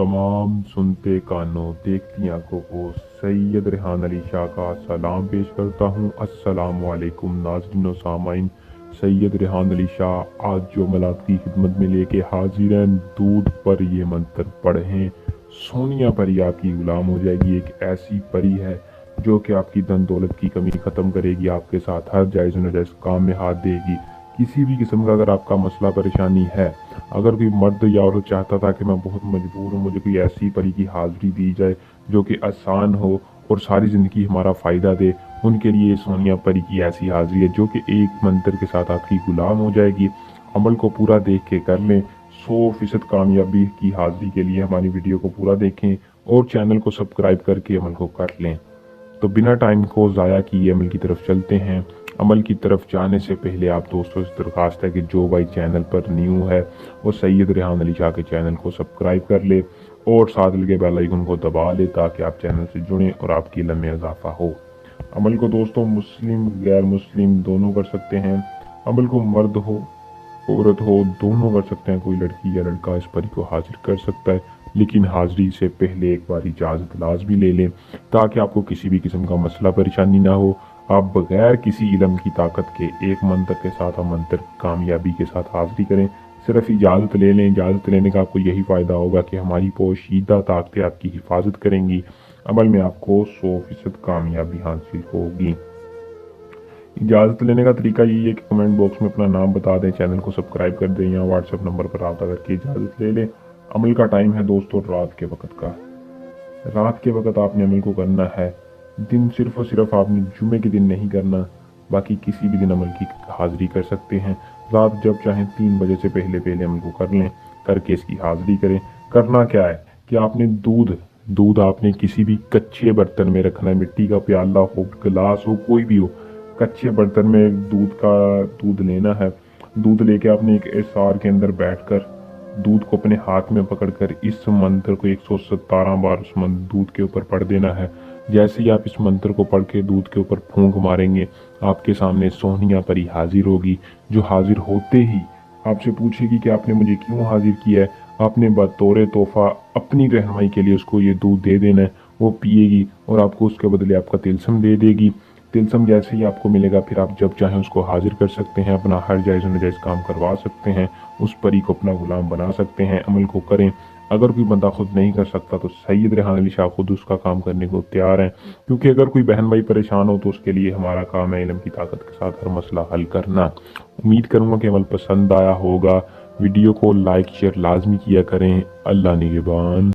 तमाम सुनते कानों देखती आंखों को सैयद रेहान अली शाह का सलाम पेश करता हूँ। अस्सलाम वालेकुम नाज़रीन व सामाइन। सैयद रेहान अली शाह आज जो अमल आपकी खिदमत में लेके हाजिर हैं, दूध पर ये मंत्र पढ़ें, सोनिया परी आपकी गुलाम हो जाएगी। एक ऐसी परी है जो कि आपकी धन दौलत की कमी ख़त्म करेगी, आपके साथ हर जायज़ व नाजायज़ काम में हाथ देगी। किसी भी किस्म का अगर आपका मसला परेशानी है, अगर कोई मर्द या औरत चाहता था कि मैं बहुत मजबूर हूँ, मुझे कोई ऐसी परी की हाज़िरी दी जाए जो कि आसान हो और सारी ज़िंदगी हमारा फ़ायदा दे, उनके लिए सोनिया परी की ऐसी हाज़िरी है जो कि एक मंत्र के साथ आपकी गुलाम हो जाएगी। अमल को पूरा देख के कर लें। 100% कामयाबी की हाज़िरी के लिए हमारी वीडियो को पूरा देखें और चैनल को सब्सक्राइब करके अमल को कर लें। तो बिना टाइम को ज़ाया किए अमल की तरफ चलते हैं। अमल की तरफ जाने से पहले आप दोस्तों से दरख्वास्त है कि जो भाई चैनल पर न्यू है वो सैयद रेहान अली शाह के चैनल को सब्सक्राइब कर ले और साथ लगे बेल आइकन को दबा ले ताकि आप चैनल से जुड़ें और आपकी इल्म में इजाफा हो। अमल को दोस्तों मुस्लिम गैर मुस्लिम दोनों कर सकते हैं। अमल को मर्द हो औरत हो दोनों कर सकते हैं। कोई लड़की या लड़का इस परी को हाजिर कर सकता है, लेकिन हाजिरी से पहले एक बार इजाज़त लाजमी ले लें ताकि आपको किसी भी किस्म का मसला परेशानी ना हो। आप बगैर किसी इल्म की ताकत के एक मंत्र के साथ हम मंत्र कामयाबी के साथ हाजिरी करें। सिर्फ इजाज़त ले लें। इजाज़त लेने का आपको यही फ़ायदा होगा कि हमारी पोशीदा ताकतें आपकी हिफाजत करेंगी। अमल में आपको 100% कामयाबी हासिल होगी। इजाज़त लेने का तरीका यही है कि कमेंट बॉक्स में अपना नाम बता दें, चैनल को सब्सक्राइब कर दें या व्हाट्सएप नंबर पर रब्ता करके इजाज़त ले लें। अमल का टाइम है दोस्तों रात के वक़्त का। रात के वक़्त आपने अमल को करना है। दिन सिर्फ और सिर्फ आपने जुमे के दिन नहीं करना, बाकी किसी भी दिन अमल की हाज़िरी कर सकते हैं। रात जब चाहें 3 बजे से पहले पहले अमल को कर लें, करके इसकी हाज़िरी करें। करना क्या है कि आपने दूध आपने किसी भी कच्चे बर्तन में रखना है। मिट्टी का प्याला हो, गिलास हो, कोई भी हो, कच्चे बर्तन में दूध लेना है। दूध लेके आपने एक एसार के अंदर बैठकर दूध को अपने हाथ में पकड़कर इस मंत्र को 117 बार उस दूध के ऊपर पढ़ देना है। जैसे ही आप इस मंत्र को पढ़ के दूध के ऊपर फूंक मारेंगे, आपके सामने सोनिया परी हाजिर होगी, जो हाजिर होते ही आपसे पूछेगी कि आपने मुझे क्यों हाजिर किया है। आपने बतौर तोहफा अपनी रहनुमाई के लिए उसको ये दूध दे देना है। वो पिएगी और आपको उसके बदले आपका तिलस्म दे देगी। तिलस्म जैसे ही आपको मिलेगा, फिर आप जब चाहें उसको हाजिर कर सकते हैं, अपना हर जायज़ नाजायज़ काम करवा सकते हैं, उस परी को अपना गुलाम बना सकते हैं। अमल को करें। अगर कोई बंदा खुद नहीं कर सकता तो सैयद रेहान अली शाह खुद उसका काम करने को तैयार हैं, क्योंकि अगर कोई बहन भाई परेशान हो तो उसके लिए हमारा काम है इल्म की ताकत के साथ हर मसला हल करना। उम्मीद करूँगा कि अमल पसंद आया होगा। वीडियो को लाइक शेयर लाजमी किया करें। अल्लाह निगहबान।